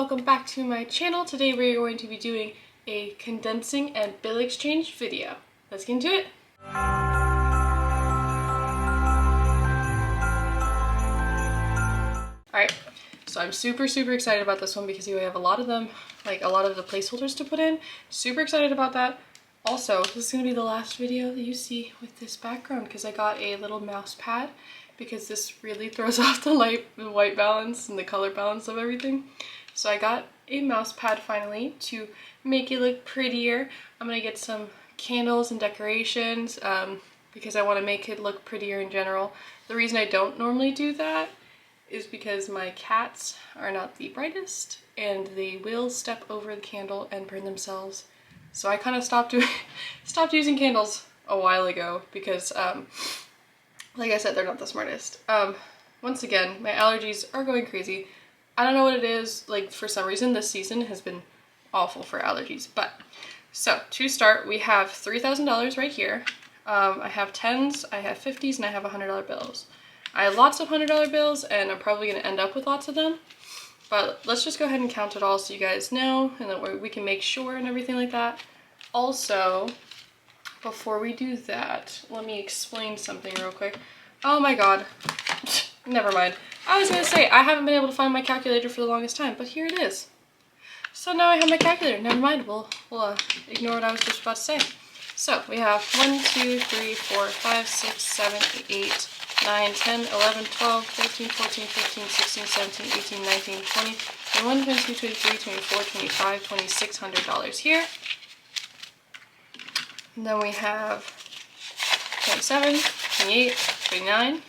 welcome back to my channel. Today we're going to be doing a condensing and bill exchange video. Let's get into it. Alright, so I'm super excited about this one because we have a lot of them, like a lot of the placeholders to put in. Super excited about that. Also, this is going to be the last video that you see with this background because I got a little mouse pad because this really throws off the white balance and the color balance of everything. So I got a mouse pad finally to make it look prettier. I'm going to get some candles and decorations because I want to make it look prettier in general. The reason I don't normally do that is because my cats are not the brightest and they will step over the candle and burn themselves. So I kind of stopped using candles a while ago because like I said, they're not the smartest. Once again, my allergies are going crazy. I don't know what it is, like for some reason this season has been awful for allergies. But, so to start, we have $3,000 right here. I have 10s, I have 50s, and I have $100 bills. I have lots of $100 bills and I'm probably going to end up with lots of them. But let's just go ahead and count it all so you guys know and that we can make sure and everything like that. Also, before we do that, let me explain something real quick. Oh my god. Never mind. I was gonna say, I haven't been able to find my calculator for the longest time, but here it is. So now I have my calculator. Never mind, we'll ignore what I was just about to say. So we have 1, 2, 3, 4, 5, 6, 7, 8, 9, 10, 11, 12, 13, 14, 15, 16, 17, 18, 19, 20, 21, 22, 23, 24, 25, $2,600 here. And then we have 27, 28, 29.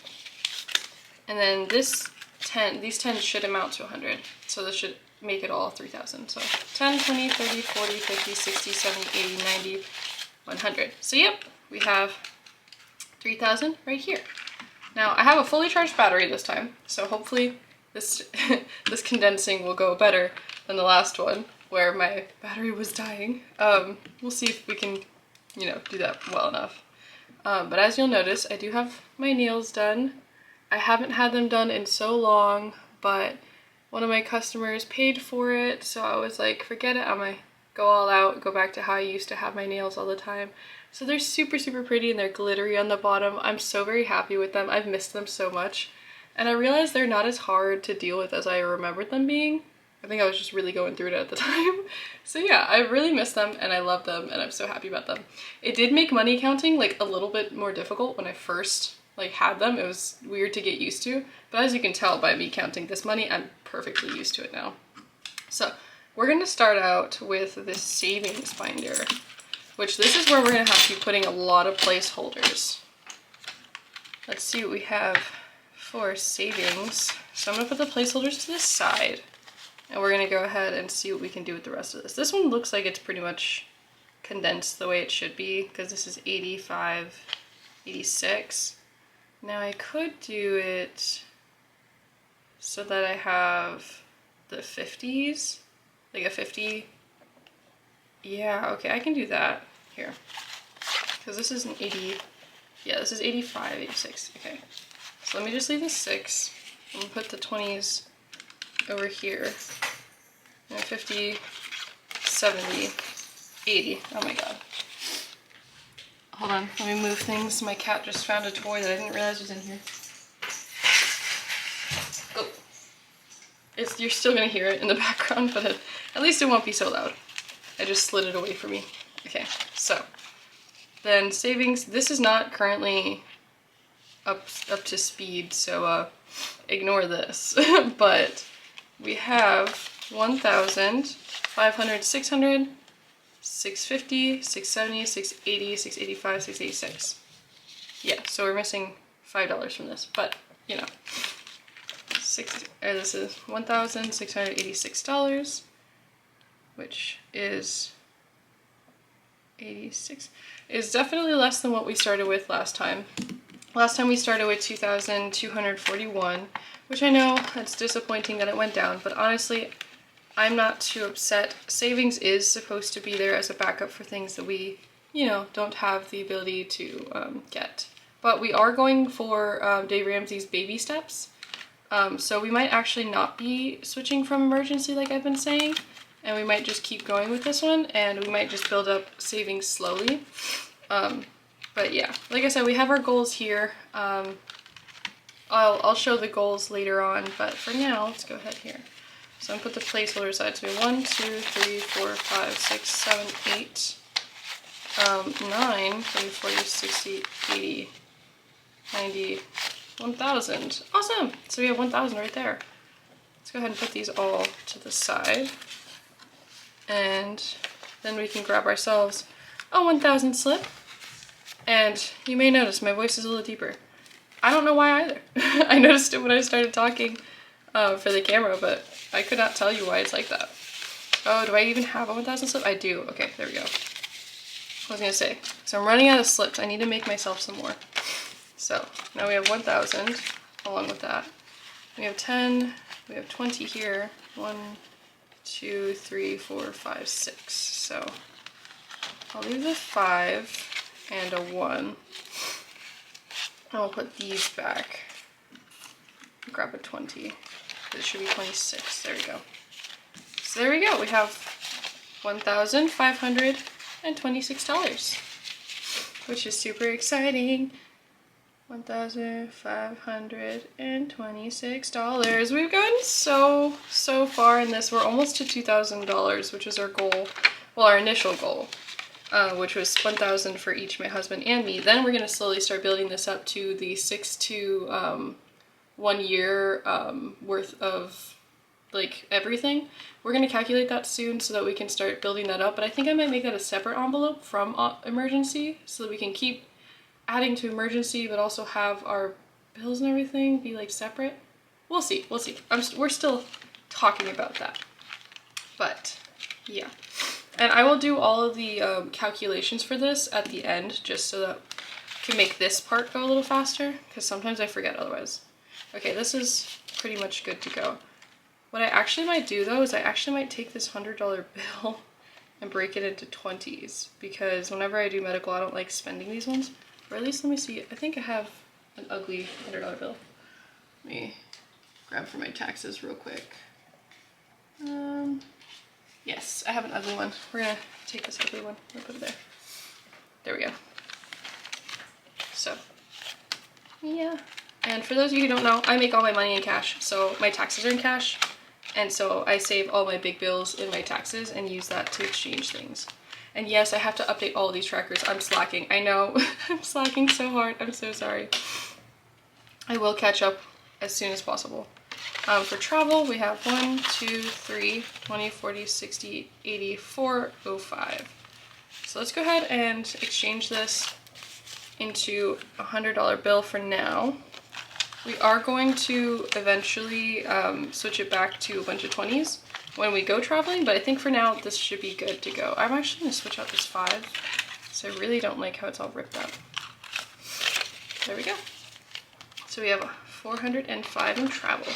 And then these 10 should amount to 100. So this should make it all 3,000. So 10, 20, 30, 40, 50, 60, 70, 80, 90, 100. So yep, we have 3,000 right here. Now I have a fully charged battery this time. So hopefully this, this condensing will go better than the last one where my battery was dying. We'll see if we can, you know, do that well enough. But as you'll notice, I do have my nails done. I haven't had them done in so long, but one of my customers paid for it, so I was like, forget it, I'm gonna go all out, go back to how I used to have my nails all the time. So they're super pretty and they're glittery on the bottom. I'm so very happy with them. I've missed them so much. And I realized they're not as hard to deal with as I remembered them being. I think I was just really going through it at the time. So yeah, I really miss them and I love them and I'm so happy about them. It did make money counting like a little bit more difficult when I first had them. It was weird to get used to, but as you can tell by me counting this money, I'm perfectly used to it now. So we're going to start out with this savings binder, which this is where we're going to have to be putting a lot of placeholders. Let's see what we have for savings. So I'm going to put the placeholders to the side. And we're going to go ahead and see what we can do with the rest of this. This one looks like it's pretty much condensed the way it should be because this is 85, 86. Now I could do it so that I have the 50s, like a 50. Yeah, okay, I can do that here. Because this is an 80, yeah, this is 85, 86, okay. So let me just leave the 6 and put the 20s over here, and 50, 70, 80, oh my god. Hold on, let me move things. My cat just found a toy that I didn't realize was in here. Oh. You're still gonna hear it in the background, but at least it won't be so loud. I just slid it away from me. Okay, so then savings, this is not currently up to speed, so ignore this. But we have 1,000, 500, 600, 650, 670, 680, 685, 686. Yeah, so we're missing $5 from this, but you know, this is $1,686, which is 86. Is definitely less than what we started with last time. Last time we started with 2,241, which I know it's disappointing that it went down, but honestly, I'm not too upset. Savings is supposed to be there as a backup for things that we, you know, don't have the ability to get. But we are going for Dave Ramsey's baby steps. So we might actually not be switching from emergency like I've been saying, and we might just keep going with this one, and we might just build up savings slowly. But yeah, like I said, we have our goals here. I'll show the goals later on, but for now, let's go ahead here. So I'm gonna put the placeholder aside. So we have 1, 2, 3, 4, 5, 6, 7, 8, 9, 30, 40, 60, 80, 90, 1,000. Awesome! So we have 1,000 right there. Let's go ahead and put these all to the side. And then we can grab ourselves a 1,000 slip. And you may notice my voice is a little deeper. I don't know why either. I noticed it when I started talking for the camera, but I could not tell you why it's like that. Oh, do I even have a 1,000 slip? I do. Okay, there we go. I was gonna say, so I'm running out of slips. I need to make myself some more. So now we have 1,000 along with that. We have 10, we have 20 here. 1, 2, 3, 4, 5, 6. So I'll leave the 5 and a 1. And I'll put these back. Grab a 20. It should be 26. There we go. So there we go. We have $1,526, which is super exciting. $1,526. We've gotten so far in this. We're almost to $2,000, which is our goal. Well, our initial goal, which was 1,000 for each, my husband and me. Then we're gonna slowly start building this up to the 6 to 1 year worth of like everything. We're gonna calculate that soon so that we can start building that up. But I think I might make that a separate envelope from emergency so that we can keep adding to emergency, but also have our bills and everything be like separate. We'll see. We'll see. We're still talking about that. But yeah, and I will do all of the calculations for this at the end, just so that I can make this part go a little faster, because sometimes I forget otherwise. Okay, this is pretty much good to go. What I actually might do though is I actually might take this $100 bill and break it into 20s, because whenever I do medical, I don't like spending these ones. Or at least, let me see, I think I have an ugly $100 bill. Let me grab for my taxes real quick. Yes, I have an ugly one. We're gonna take this ugly one and put it there. There we go. So, yeah. And for those of you who don't know, I make all my money in cash. So my taxes are in cash. And so I save all my big bills in my taxes and use that to exchange things. And yes, I have to update all of these trackers. I'm slacking. I know. I'm slacking so hard. I'm so sorry. I will catch up as soon as possible. For travel, we have 1, 2, 3, 20, 40, 60, 80, 405. So let's go ahead and exchange this into a $100 bill for now. We are going to eventually switch it back to a bunch of 20s when we go traveling, but I think for now this should be good to go. I'm actually going to switch out this 5, so I really don't like how it's all ripped up. There we go. So we have 405 in travel.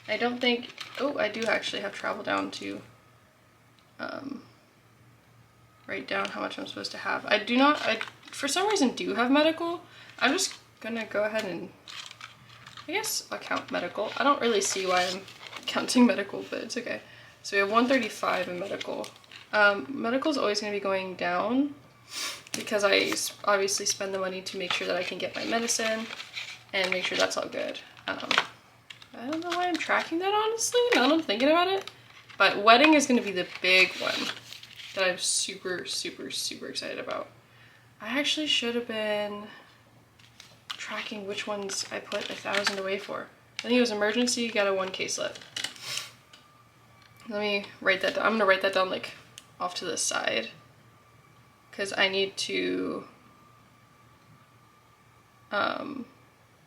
I don't think, oh, I do actually have travel down to write down how much I'm supposed to have. I do not, I for some reason do have medical. I'm just gonna go ahead and, I guess I'll count medical. I don't really see why I'm counting medical, but it's okay. So we have 135 in medical. Medical is always going to be going down because I obviously spend the money to make sure that I can get my medicine and make sure that's all good. I don't know why I'm tracking that, honestly, now that I'm thinking about it. But wedding is going to be the big one that I'm super excited about. I actually should have been tracking which ones I put 1,000 away for. I think it was emergency, got a 1K slip. Let me write that down. I'm gonna write that down like off to the side because I need to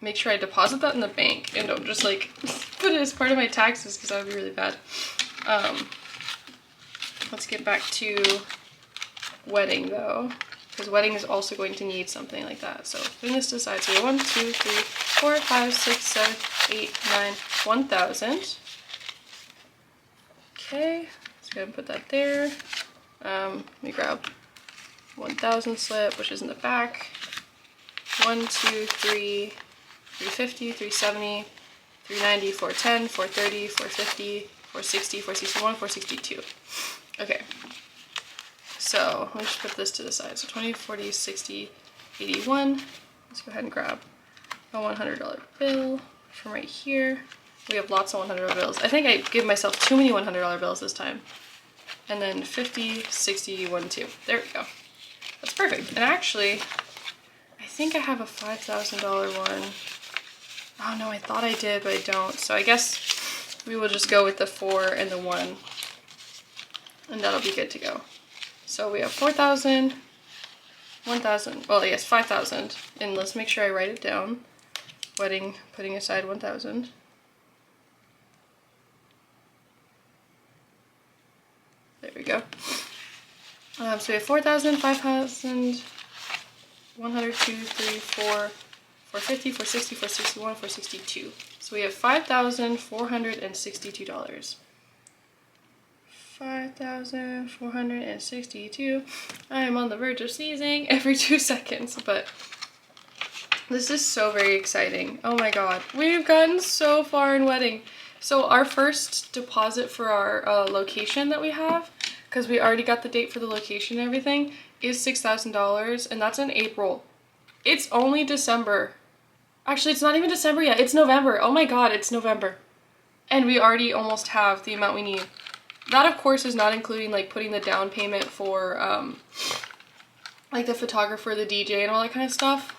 make sure I deposit that in the bank and don't just like put it as part of my taxes because that would be really bad. Let's get back to wedding though, because wedding is also going to need something like that. So putting this to the side. So we have 1, 2, 3, 4, 5, 6, 7, 8, 9, 1,000. Okay, let's go ahead and put that there. Let me grab 1,000 slip, which is in the back. 1, 2, 3, 350, 370, 390, 410, 430, 450, 460, 461, 462. Okay. So let me just put this to the side. So 20, 40, 60, 81. Let's go ahead and grab a $100 bill from right here. We have lots of $100 bills. I think I give myself too many $100 bills this time. And then 50, 60, 1, 2. There we go. That's perfect. And actually, I think I have a $5,000 one. Oh no, I thought I did, but I don't. So I guess we will just go with the 4 and the 1. And that'll be good to go. So we have 4,000, 1,000, well yes, 5,000. And let's make sure I write it down. Wedding, putting aside 1,000. There we go. So we have 4,000, 5,000, 100, 2, 3, 4, 450, 460, 461, 462. So we have $5,462. 5,462. I am on the verge of sneezing every 2 seconds, but this is so very exciting. Oh my god. We've gotten so far in wedding. So our first deposit for our location that we have, because we already got the date for the location and everything, is $6,000, and that's in April. It's only December. Actually, it's not even December yet. It's November. Oh my god, it's November. And we already almost have the amount we need. That, of course, is not including, like, putting the down payment for, like, the photographer, the DJ, and all that kind of stuff,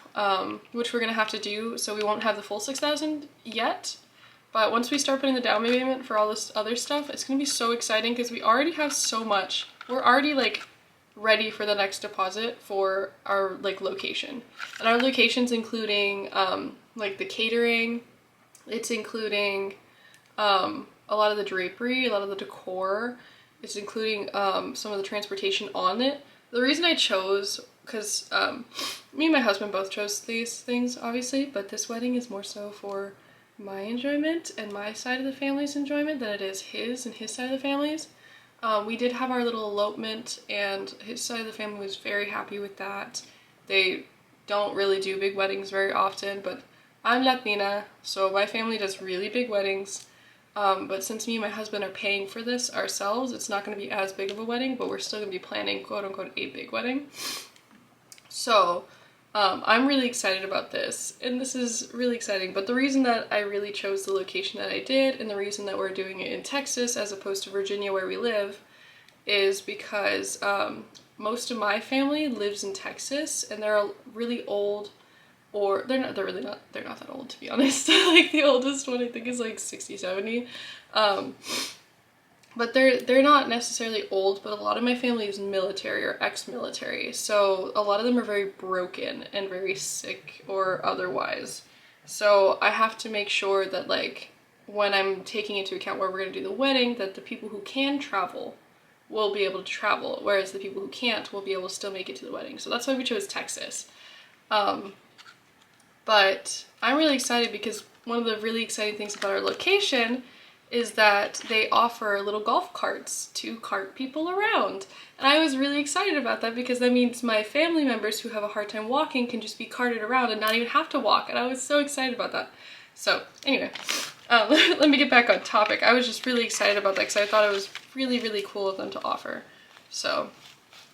which we're going to have to do, so we won't have the full $6,000 yet. But once we start putting the down payment for all this other stuff, it's going to be so exciting because we already have so much. We're already, like, ready for the next deposit for our, like, location. And our location's including, like, the catering. It's including, a lot of the drapery, a lot of the decor. It's including, some of the transportation on it. The reason I chose, because, me and my husband both chose these things, obviously, but this wedding is more so for my enjoyment and my side of the family's enjoyment than it is his and his side of the family's. We did have our little elopement, and his side of the family was very happy with that. They don't really do big weddings very often, but I'm Latina, so my family does really big weddings. But since me and my husband are paying for this ourselves, it's not going to be as big of a wedding, but we're still going to be planning, quote-unquote, a big wedding. So I'm really excited about this, and this is really exciting. But the reason that I really chose the location that I did, and the reason that we're doing it in Texas as opposed to Virginia where we live, is because most of my family lives in Texas, and they're really old, or they're not that old, to be honest. Like, the oldest one I think is like 60, 70. But they're not necessarily old, but a lot of my family is military or ex-military, so a lot of them are very broken and very sick or otherwise. So I have to make sure that, like, when I'm taking into account where we're going to do the wedding, that the people who can travel will be able to travel, whereas the people who can't will be able to still make it to the wedding. So that's why we chose Texas. But I'm really excited because one of the really exciting things about our location is that they offer little golf carts to cart people around. And I was really excited about that because that means my family members who have a hard time walking can just be carted around and not even have to walk. And I was so excited about that. So anyway, let me get back on topic. I was just really excited about that because I thought it was really, really cool of them to offer. So,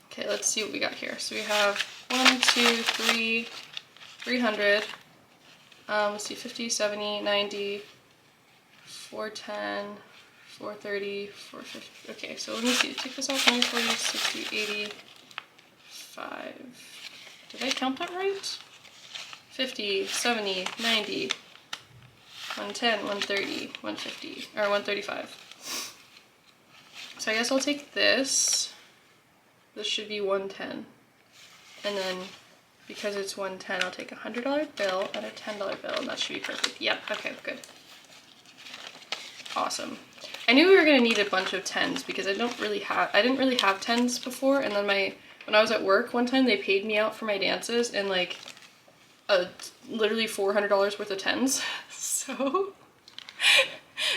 okay, let's see what we got here. So we have 1, 2, 3, 300. Let's see, 50, 70, 90, 410, 430, 450. Okay, so let me see. Take this off. 20, 40, 60, 85. Did I count that right? 50, 70, 90, 110, 130, 150, or 135. So I guess I'll take this. This should be 110. And then, because it's 110, I'll take a $100 bill and a $10 bill, and that should be perfect. Yep, okay, good. Awesome. I knew we were gonna need a bunch of 10s because I didn't really have 10s before, and then when I was at work one time, they paid me out for my dances and like literally $400 worth of 10s. So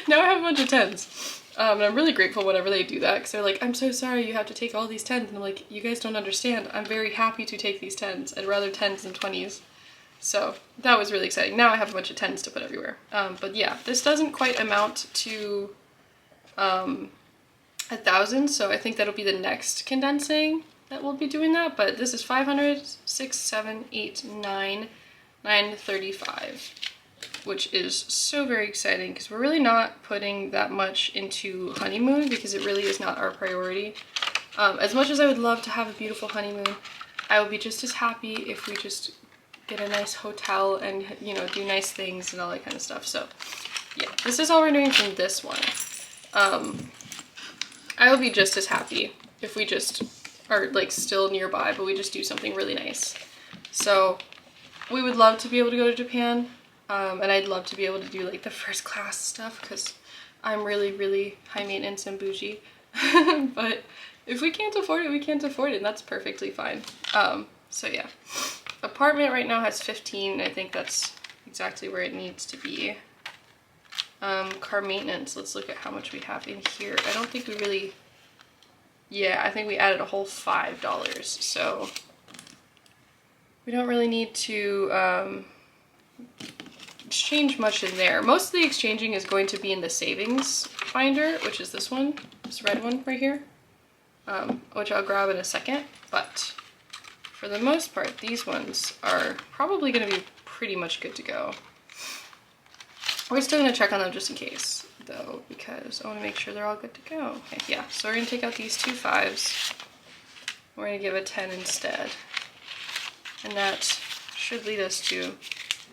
now I have a bunch of 10s. And I'm really grateful whenever they do that, because they're like, I'm so sorry you have to take all these 10s. And I'm like, you guys don't understand. I'm very happy to take these 10s. I'd rather 10s than 20s. So that was really exciting. Now I have a bunch of 10s to put everywhere. But yeah, this doesn't quite amount to 1,000, so I think that'll be the next condensing that we'll be doing that. But this is 500, 6, 7, 8, 9, 935, which is so very exciting because we're really not putting that much into Honeymoon because it really is not our priority. As much as I would love to have a beautiful honeymoon, I would be just as happy if we just get a nice hotel and, you know, do nice things and all that kind of stuff. So yeah, this is all we're doing from this one. I will be just as happy if we just are like still nearby, but we just do something really nice. So we would love to be able to go to Japan, and I'd love to be able to do like the first class stuff because I'm really, really high maintenance and bougie. But if we can't afford it, we can't afford it, and that's perfectly fine. So yeah. Apartment right now has 15. I think that's exactly where it needs to be. Car maintenance, let's look at how much we have in here. I don't think we really, yeah, I think we added a whole $5. So we don't really need to exchange much in there. Most of the exchanging is going to be in the savings binder, which is this one, this red one right here, which I'll grab in a second. But for the most part, these ones are probably going to be pretty much good to go. We're still going to check on them just in case, though, because I want to make sure they're all good to go. Okay, yeah, so we're going to take out these 2 5s. We're going to give a 10 instead. And that should lead us to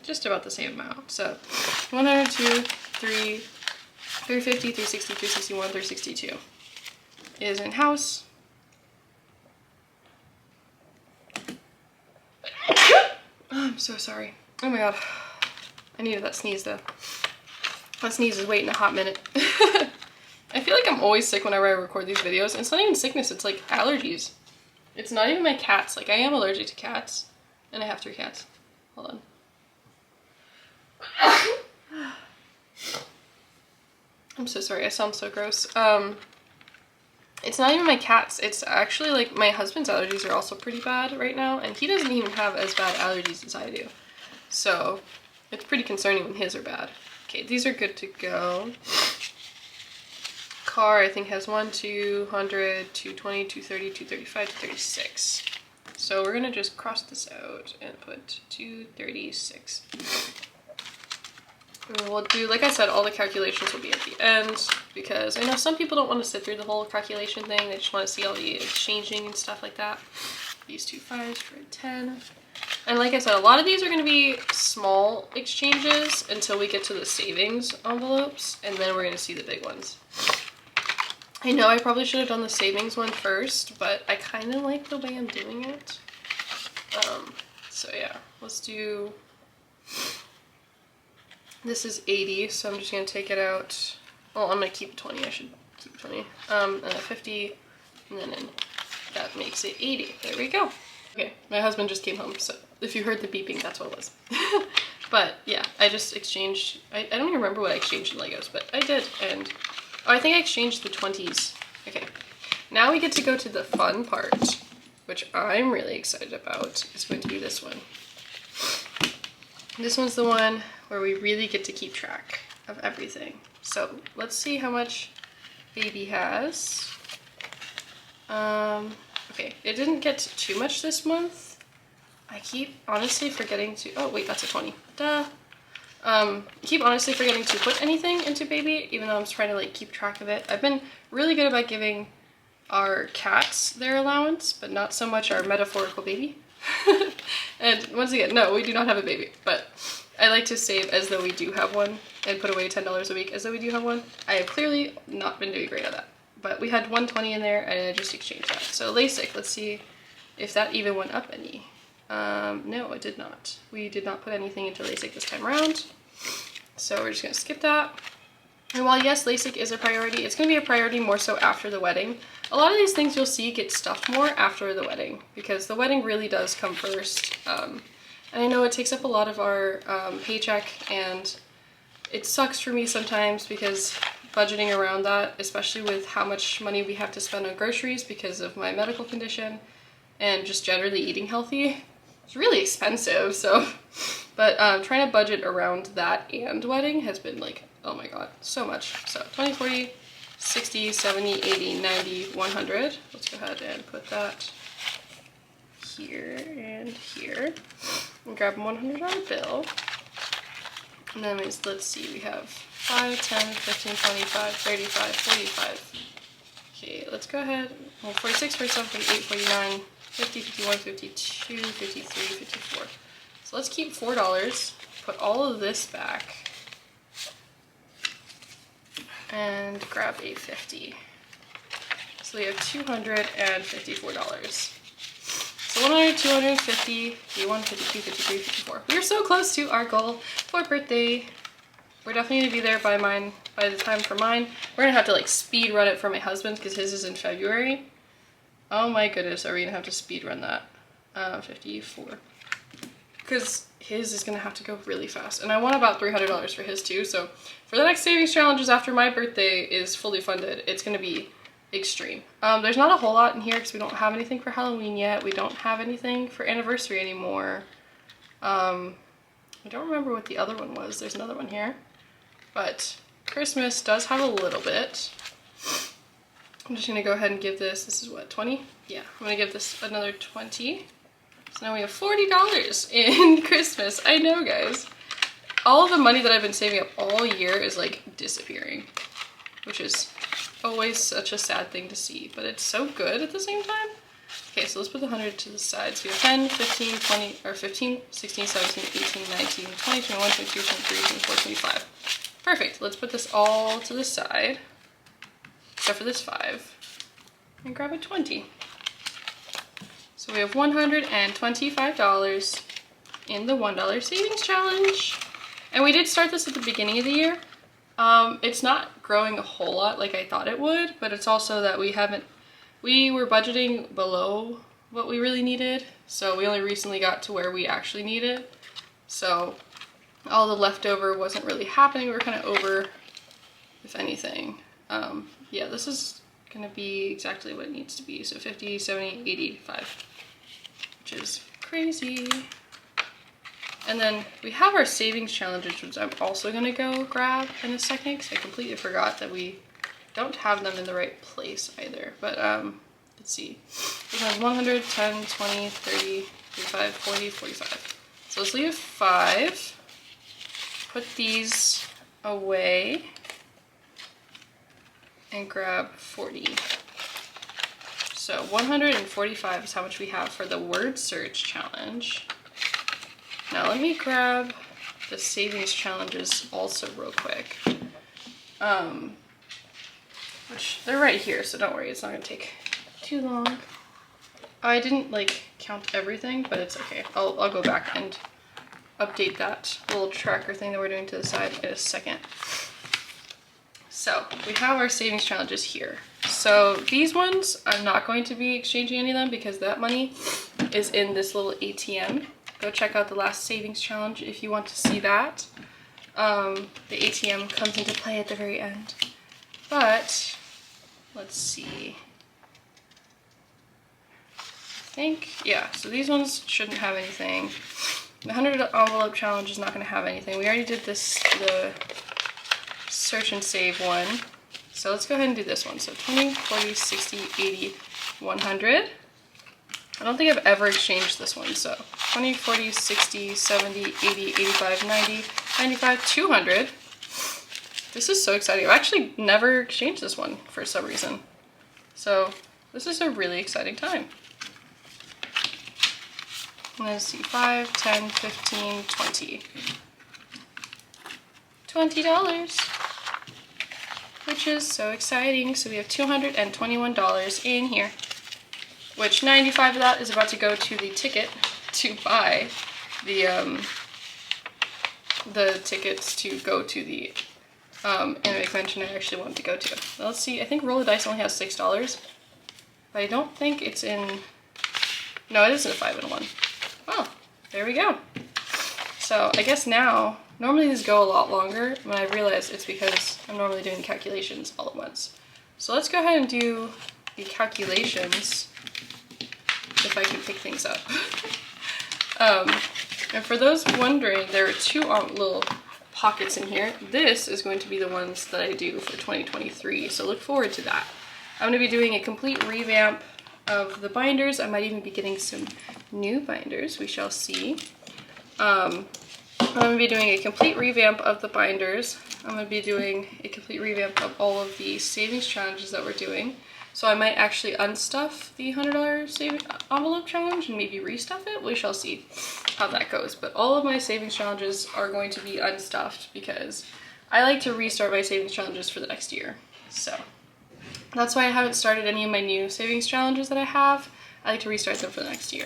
just about the same amount. So 102, 3, 350, 360, 361, 362 is in-house. I'm so sorry. Oh my god. I needed that sneeze though. That sneeze is waiting a hot minute. I feel like I'm always sick whenever I record these videos. And it's not even sickness, it's like allergies. It's not even my cats. Like I am allergic to cats. And I have 3 cats. Hold on. I'm so sorry, I sound so gross. It's not even my cats, it's actually like my husband's allergies are also pretty bad right now, and he doesn't even have as bad allergies as I do. So it's pretty concerning when his are bad. Okay, these are good to go. Car I think has 1, 200, 220, 230, 235, 236. So we're gonna just cross this out and put 236. And we'll do, like I said, all the calculations will be at the end because I know some people don't want to sit through the whole calculation thing. They just want to see all the exchanging and stuff like that. These 2 5s for a 10. And like I said, a lot of these are going to be small exchanges until we get to the savings envelopes, and then we're going to see the big ones. I know I probably should have done the savings one first, but I kind of like the way I'm doing it. So yeah, let's do... This is 80, so I'm just going to take it out. Well, I'm going to keep 20. I should keep 20. And a 50, and then that makes it 80. There we go. Okay, my husband just came home, so if you heard the beeping, that's what it was. But yeah, I just exchanged, I don't even remember what I exchanged in Legos, but I did, and oh, I think I exchanged the 20s. Okay, now we get to go to the fun part, which I'm really excited about. It's going to be this one. This one's the one where we really get to keep track of everything. So let's see how much baby has. Okay, it didn't get too much this month. I keep honestly forgetting to, oh wait, that's a 20, duh. Keep honestly forgetting to put anything into baby, even though I'm trying to like keep track of it. I've been really good about giving our cats their allowance, but not so much our metaphorical baby. And once again, no, we do not have a baby, but I like to save as though we do have one and put away $10 a week as though we do have one. I have clearly not been doing great at that, but we had 120 in there and I just exchanged that. So LASIK, let's see if that even went up any. No, it did not. We did not put anything into LASIK this time around. So we're just gonna skip that. And while yes, LASIK is a priority, it's gonna be a priority more so after the wedding. A lot of these things you'll see get stuffed more after the wedding because the wedding really does come first. And I know it takes up a lot of our paycheck, and it sucks for me sometimes because budgeting around that, especially with how much money we have to spend on groceries because of my medical condition and just generally eating healthy, It's really expensive, so, but trying to budget around that and wedding has been like, oh my god, so much. So 20, 40, 60, 70, 80, 90, 100. Let's go ahead and put that here and here. And grab a $100 bill. And then let's see, we have 5, 10, 15, 25, 35, 45. Okay, let's go ahead. Well, 46, 47, 48, 49, 50, 51, 52, 53, 54. So let's keep $4. Put all of this back. And grab a 50. So we have $254. So 100, 250, 51, 52, 53, 54. We are so close to our goal for birthday. We're definitely gonna be there by the time for mine. We're gonna have to like speed run it for my husband's because his is in February. Oh my goodness, are we gonna have to speed run that? 54. Because his is gonna have to go really fast. And I want about $300 for his too. So for the next savings challenges after my birthday is fully funded, it's gonna be extreme. There's not a whole lot in here because we don't have anything for Halloween yet. We don't have anything for anniversary anymore. I don't remember what the other one was. There's another one here. But Christmas does have a little bit. I'm just gonna go ahead and give this is what, 20? Yeah, I'm gonna give this another 20. So now we have $40 in Christmas. I know, guys. All of the money that I've been saving up all year is like disappearing, which is always such a sad thing to see, but it's so good at the same time. Okay, so let's put the 100 to the side. So we have 10, 15, 20, or 15, 16, 17, 18, 19, 20, 21, 22, 23, 24, 25. Perfect. Let's put this all to the side, except for this 5, and grab a 20. So we have $125 in the $1 savings challenge. And we did start this at the beginning of the year. It's not growing a whole lot like I thought it would, but it's also that we were budgeting below what we really needed. So we only recently got to where we actually need it. So all the leftover wasn't really happening. We were kind of over, if anything. Yeah, this is gonna be exactly what it needs to be. So 50, 70, 85, which is crazy. And then we have our savings challenges, which I'm also gonna go grab in a second because I completely forgot that we don't have them in the right place either. But let's see. This has 100, 10, 20, 30, 35, 40, 45. So let's leave 5. Put these away and grab 40. So 145 is how much we have for the word search challenge. Now let me grab the savings challenges also real quick. Which they're right here, so don't worry, it's not gonna take too long. I didn't like count everything, but it's okay. I'll go back and update that little tracker thing that we're doing to the side in a second. So we have our savings challenges here. So these ones, I'm not going to be exchanging any of them because that money is in this little ATM. Go check out the last savings challenge if you want to see that. The ATM comes into play at the very end. But let's see. I think, yeah, so these ones shouldn't have anything. The 100 envelope challenge is not going to have anything. We already did this, the search and save one. So let's go ahead and do this one. So 20, 40, 60, 80, 100. I don't think I've ever exchanged this one. So 20, 40, 60, 70, 80, 85, 90, 95, 200. This is so exciting. I've actually never exchanged this one for some reason. So this is a really exciting time. Let's see, 5, 10, 15, 20. $20, which is so exciting. So we have $221 in here, which 95 of that is about to go to the ticket to buy the tickets to go to the anime convention I actually wanted to go to. Now let's see, I think Roll the Dice only has $6, but I don't think it's in, no, it isn't a 5-in-1. Well, there we go. So I guess now, normally these go a lot longer, and I realize it's because I'm normally doing calculations all at once. So let's go ahead and do the calculations, if I can pick things up. And for those wondering, there are two little pockets in here. This is going to be the ones that I do for 2023, so look forward to that. I'm going to be doing a complete revamp of the binders. I might even be getting some new binders, we shall see. I'm going to be doing a complete revamp of the binders. I'm going to be doing a complete revamp of all of the savings challenges that we're doing. So I might actually unstuff the $100 saving envelope challenge and maybe restuff it. We shall see how that goes. But all of my savings challenges are going to be unstuffed because I like to restart my savings challenges for the next year. So that's why I haven't started any of my new savings challenges that I have. I like to restart them for the next year.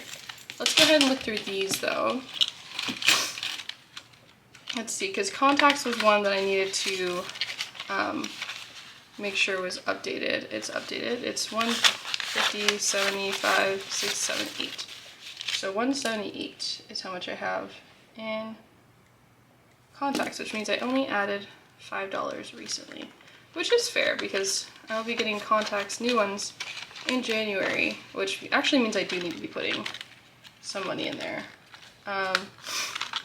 Let's go ahead and look through these though. Let's see, because contacts was one that I needed to make sure was updated. It's updated. It's 150, 75, 6, 7, 8. So 178 is how much I have in contacts, which means I only added $5 recently, which is fair because I'll be getting contacts, new ones, in January, which actually means I do need to be putting some money in there.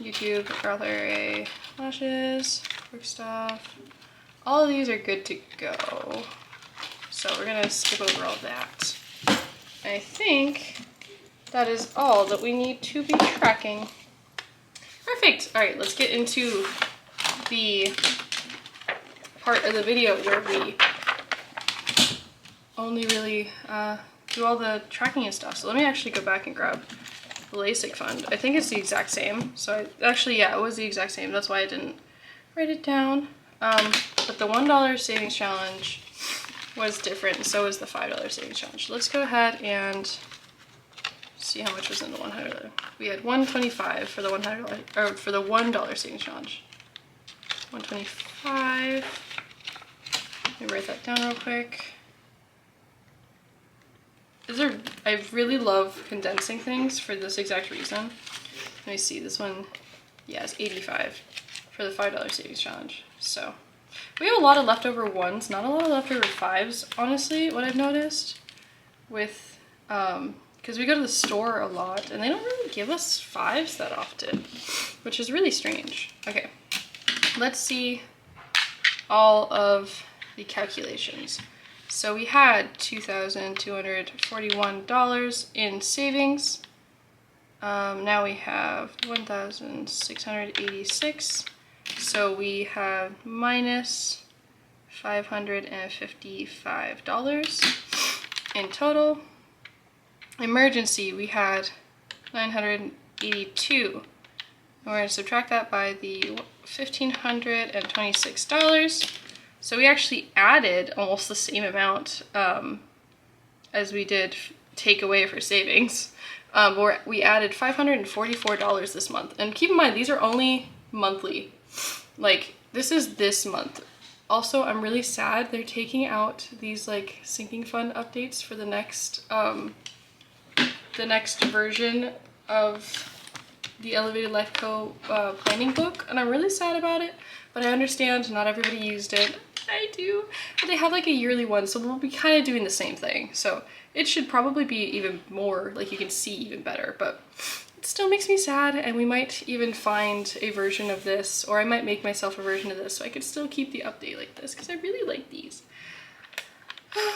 YouTube, Girl Area, lashes, quick stuff. All of these are good to go. So we're gonna skip over all that. I think that is all that we need to be tracking. Perfect. All right, let's get into the part of the video where we only really do all the tracking and stuff. So let me actually go back and grab the LASIK fund. I think it's the exact same. So actually, yeah, it was the exact same. That's why I didn't write it down. But the $1 savings challenge was different, and so was the $5 savings challenge. Let's go ahead and see how much was in the $100. We had $125 for the $100 or for the $1 savings challenge. $125. Let me write that down real quick. I really love condensing things for this exact reason. Let me see, this one, yeah, it's $85 for the $5 savings challenge. So we have a lot of leftover ones, not a lot of leftover fives, honestly, what I've noticed with, because we go to the store a lot and they don't really give us fives that often, which is really strange. Okay, let's see all of the calculations. So we had $2,241 in savings. Now we have 1,686. So we have minus $555 in total. Emergency, we had 982. We're going to subtract that by the $1,526. So we actually added almost the same amount as we did take away for savings. We added $544 this month. And keep in mind, these are only monthly. Like, this is this month. Also, I'm really sad they're taking out these like sinking fund updates for the next version of the Elevated Life Co. planning book, and I'm really sad about it, but I understand not everybody used it. I do. But they have like a yearly one, so we'll be kind of doing the same thing. So it should probably be even more, like you can see even better, but it still makes me sad, and we might even find a version of this, or I might make myself a version of this so I could still keep the update like this, because I really like these.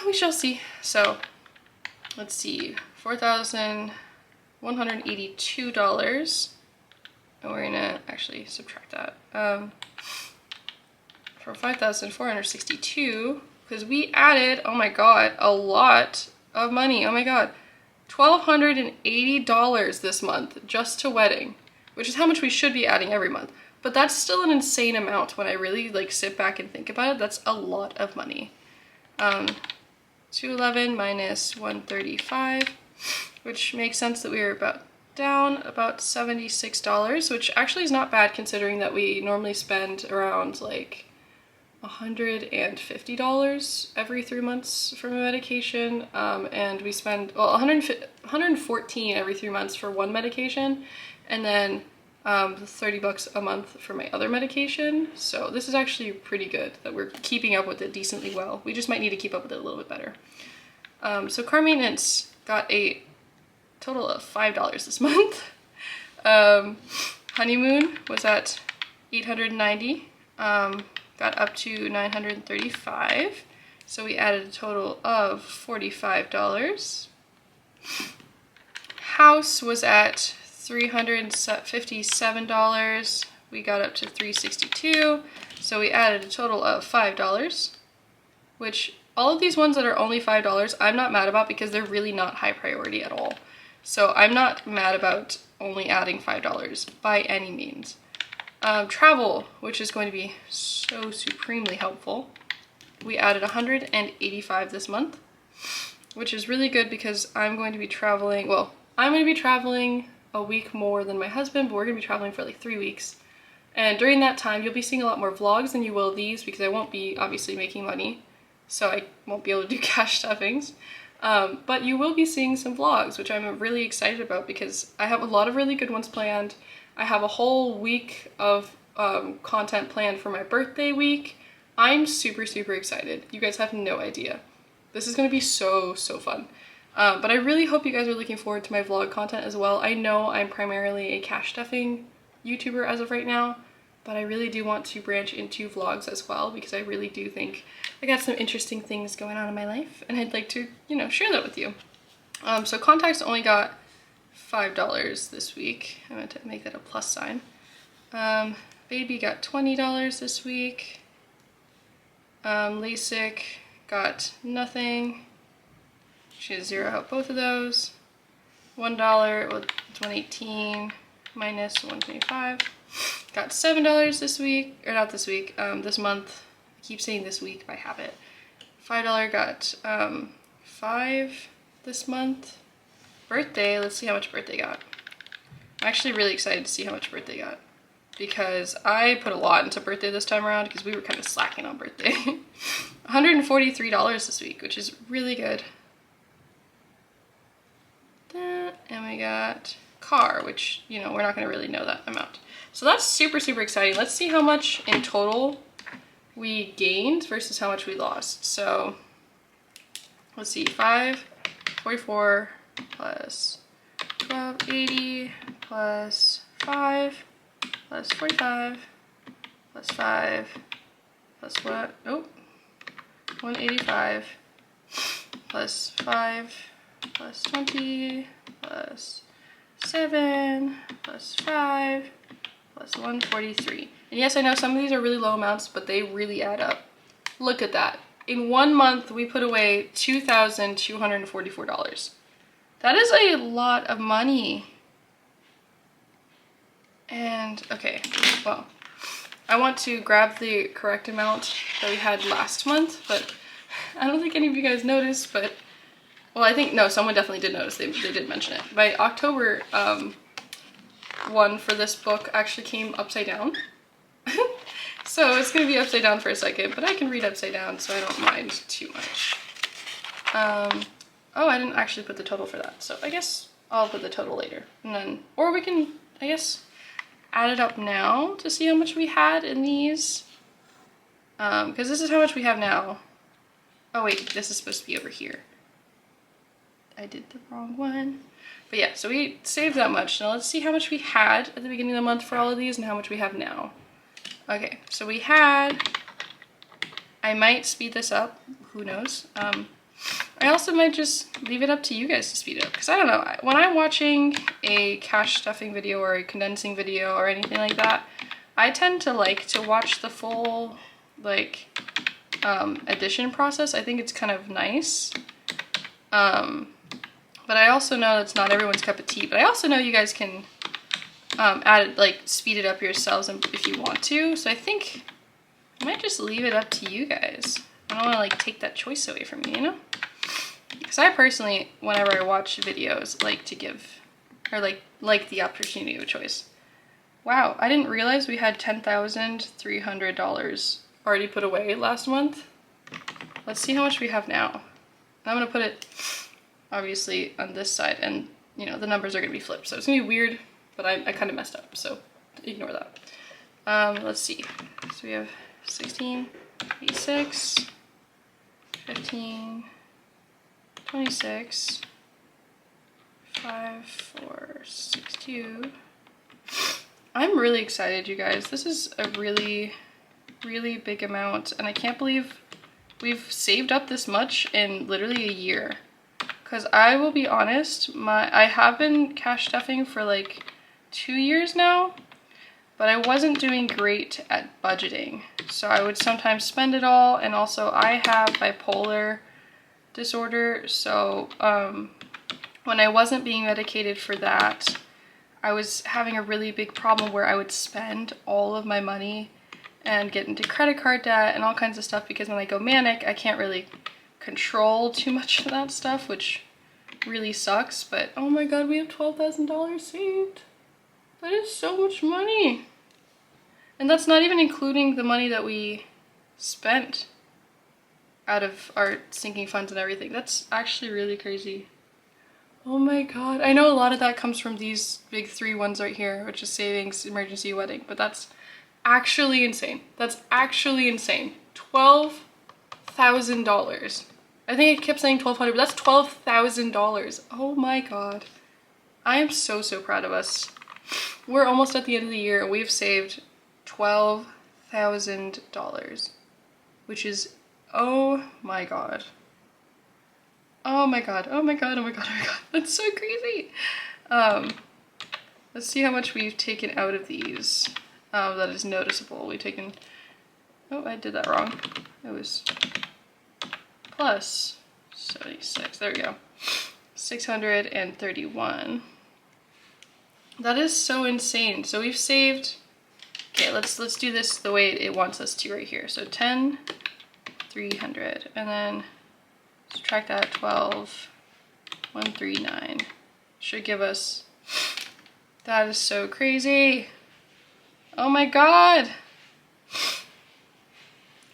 We shall see. So let's see, $4,182, and we're gonna actually subtract that from 5,462, because we added, oh my god, a lot of money. Oh my god, $1,280 this month just to wedding, which is how much we should be adding every month. But that's still an insane amount when I really like sit back and think about it. That's a lot of money. 211 minus 135, which makes sense that we were down about $76, which actually is not bad considering that we normally spend around like $150 every 3 months for my medication, and we spend, well, $114 every 3 months for one medication, and then $30 a month for my other medication. So this is actually pretty good that we're keeping up with it decently well. We just might need to keep up with it a little bit better. So car maintenance got a total of $5 this month. Honeymoon was at 890, got up to 935, so we added a total of $45. House was at $357, we got up to $362, so we added a total of $5, which all of these ones that are only $5 I'm not mad about because they're really not high priority at all. So I'm not mad about only adding $5 by any means. Travel, which is going to be so supremely helpful. We added 185 this month, which is really good because I'm going to be traveling, well, I'm going to be traveling a week more than my husband, but we're going to be traveling for like 3 weeks. And during that time, you'll be seeing a lot more vlogs than you will these because I won't be obviously making money, so I won't be able to do cash stuffings. But you will be seeing some vlogs, which I'm really excited about because I have a lot of really good ones planned. I have a whole week of content planned for my birthday week. I'm super, super excited. You guys have no idea. This is going to be so, so fun. But I really hope you guys are looking forward to my vlog content as well. I know I'm primarily a cash stuffing YouTuber as of right now, but I really do want to branch into vlogs as well because I really do think I got some interesting things going on in my life and I'd like to, you know, share that with you. So contacts only got $5 this week. I'm going to make that a plus sign. Baby got $20 this week. LASIK got nothing. She has zero out both of those. $1, well, it's $118 minus $125. Got $7 this week, or not this week, this month. I keep saying this week by habit. $5 got $5 this month. Birthday, let's see how much birthday got. I'm actually really excited to see how much birthday got because I put a lot into birthday this time around because we were kind of slacking on birthday. $143 this week, which is really good. And we got car, which, you know, we're not going to really know that amount. So that's super, super exciting. Let's see how much in total we gained versus how much we lost. So let's see, 544 plus 1280 plus 5 plus 45 plus 5 plus what? Oh, 185 plus 5 plus 20 plus 7 plus 5 plus 143. And yes, I know some of these are really low amounts, but they really add up. Look at that. In 1 month, we put away $2,244. That is a lot of money. And, okay, well, I want to grab the correct amount that we had last month, but I don't think any of you guys noticed, but, well, I think, no, someone definitely did notice. They did mention it. My October one for this book actually came upside down. So it's going to be upside down for a second, but I can read upside down, so I don't mind too much. Oh, I didn't actually put the total for that, so I guess I'll put the total later. And then, or we can, I guess, add it up now to see how much we had in these. Because this is how much we have now. Oh wait, this is supposed to be over here. I did the wrong one. But yeah, so we saved that much. Now let's see how much we had at the beginning of the month for all of these and how much we have now. Okay, so we had, I might speed this up, who knows. I also might just leave it up to you guys to speed it up, because I don't know, when I'm watching a cash stuffing video or a condensing video or anything like that, I tend to like to watch the full, like, addition process. I think it's kind of nice. But I also know it's not everyone's cup of tea, but I also know you guys can speed it up yourselves if you want to. So I think I might just leave it up to you guys. I don't want to like take that choice away from you, you know? Because I personally, whenever I watch videos, like to give, or like the opportunity of a choice. Wow, I didn't realize we had $10,300 already put away last month. Let's see how much we have now. And I'm gonna put it obviously on this side, and you know the numbers are gonna be flipped, so it's gonna be weird, but I kind of messed up, so ignore that. Let's see. So we have 1686, 15, 26, 5462, I'm really excited, you guys. This is a really, really big amount, and I can't believe we've saved up this much in literally a year. Because I will be honest, I have been cash stuffing for like 2 years now, but I wasn't doing great at budgeting. So I would sometimes spend it all, and also I have bipolar disorder, so when I wasn't being medicated for that, I was having a really big problem where I would spend all of my money and get into credit card debt and all kinds of stuff, because when I go manic, I can't really control too much of that stuff, which really sucks. But oh my god, we have $12,000 saved. That is so much money. And that's not even including the money that we spent out of our sinking funds and everything. That's actually really crazy. Oh my god. I know a lot of that comes from these big 3 ones right here, which is savings, emergency, wedding, but that's actually insane. That's actually insane. $12,000. I think I kept saying $1,200, but that's $12,000. Oh my god. I am so, so proud of us. We're almost at the end of the year and we've saved $12,000, which is, oh my god. Oh my god, oh my god, oh my god, oh my god. That's so crazy. Let's see how much we've taken out of these. That is noticeable. We've taken, oh, I did that wrong. It was plus 76, there we go. 631. That is so insane. So we've saved, okay, let's do this the way it wants us to right here. So 10, 300, and then subtract that, 12, 139. Should give us, that is so crazy. Oh my god.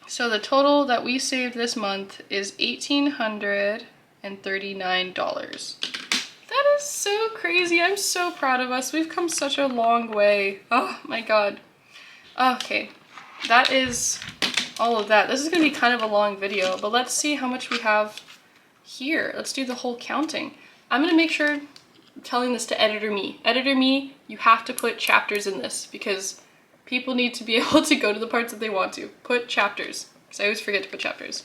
So the total that we saved this month is $1,839. That is so crazy. I'm so proud of us. We've come such a long way. Oh my god. Okay, that is all of that. This is gonna be kind of a long video, but let's see how much we have here. Let's do the whole counting. I'm gonna make sure, I'm telling this to editor me. Editor me, you have to put chapters in this because people need to be able to go to the parts that they want to. Put chapters, because I always forget to put chapters.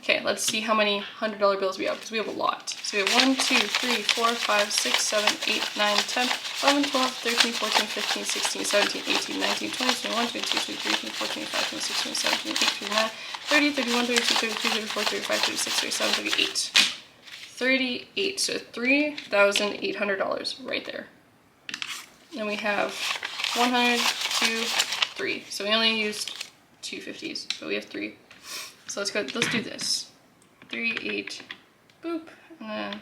Okay, let's see how many $100 bills we have, because we have a lot. So we have 1, 2, 3, 4, 5, 6, 7, 8, 9, 10, 11, 12, 13, 14, 15, 16, 17, 18, 19, 20, 21, 22, 23, 24, 25, 26, 27, 28, 29, 30, 31, 32, 33, 34, 35, 36, 37, 38. 38, so $3,800 right there. Then we have 100, 2, 3. So we only used 2 50s, but we have 3. So let's do this. 3, 8, boop, and then,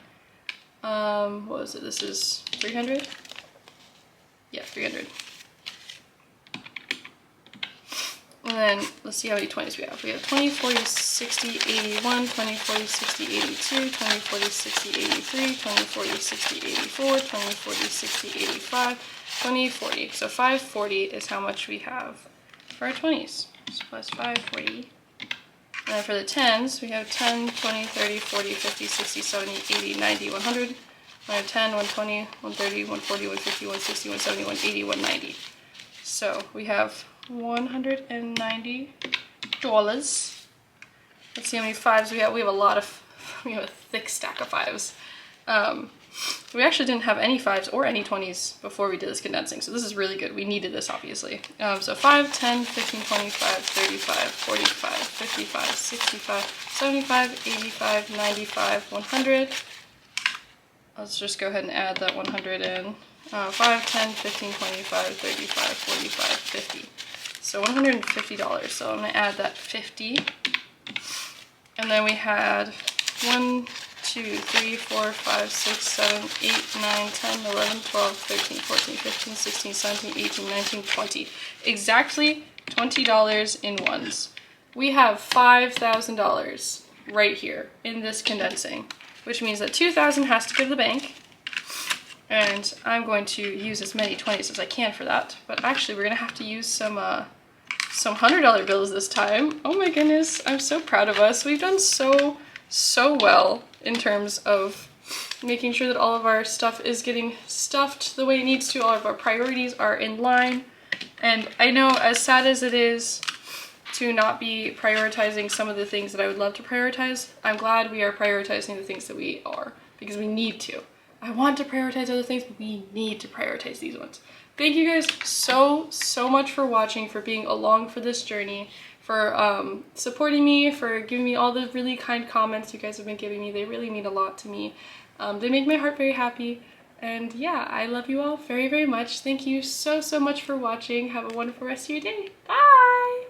what was it? This is 300? Yeah, 300. And then let's see how many 20s we have. We have 20, 40, 60, 81, 20, 40, 60, 82, 20, 40, 60, 83, 20, 40, 60, 84, 20, 40, 60, 85, 20, 40. So 540 is how much we have for our 20s. So plus 540. And then for the 10s, we have 10, 20, 30, 40, 50, 60, 70, 80, 90, 100. We have 10, 120, 130, 140, 150, 160, 170, 180, 190. So we have $190. Let's see how many 5s we have. We have a lot of, we have a thick stack of 5s. We actually didn't have any 5s or any 20s before we did this condensing, so this is really good. We needed this, obviously. So 5, 10, 15, 25, 35, 45, 55, 65, 75, 85, 95, 100. Let's just go ahead and add that 100 in. 5, 10, 15, 25, 35, 45, 50. So $150. So I'm going to add that 50. And then we had 1, 2, 3, 4, 5, 6, 7, 8, 9, 10, 11, 12, 13, 14, 15, 16, 17, 18, 19, 20. Exactly $20 in ones. We have $5,000 right here in this condensing, which means that $2,000 has to go to the bank. And I'm going to use as many 20s as I can for that. But actually, we're going to have to use some $100 bills this time. Oh my goodness, I'm so proud of us. We've done so well in terms of making sure that all of our stuff is getting stuffed the way it needs to. All of our priorities are in line. And I know, as sad as it is to not be prioritizing some of the things that I would love to prioritize, I'm glad we are prioritizing the things that we are, because we need to. I want to prioritize other things, but we need to prioritize these ones. Thank you guys so much for watching, for being along for this journey, for supporting me, for giving me all the really kind comments you guys have been giving me. They really mean a lot to me. They make my heart very happy. And yeah, I love you all very much. Thank you so much for watching. Have a wonderful rest of your day. Bye!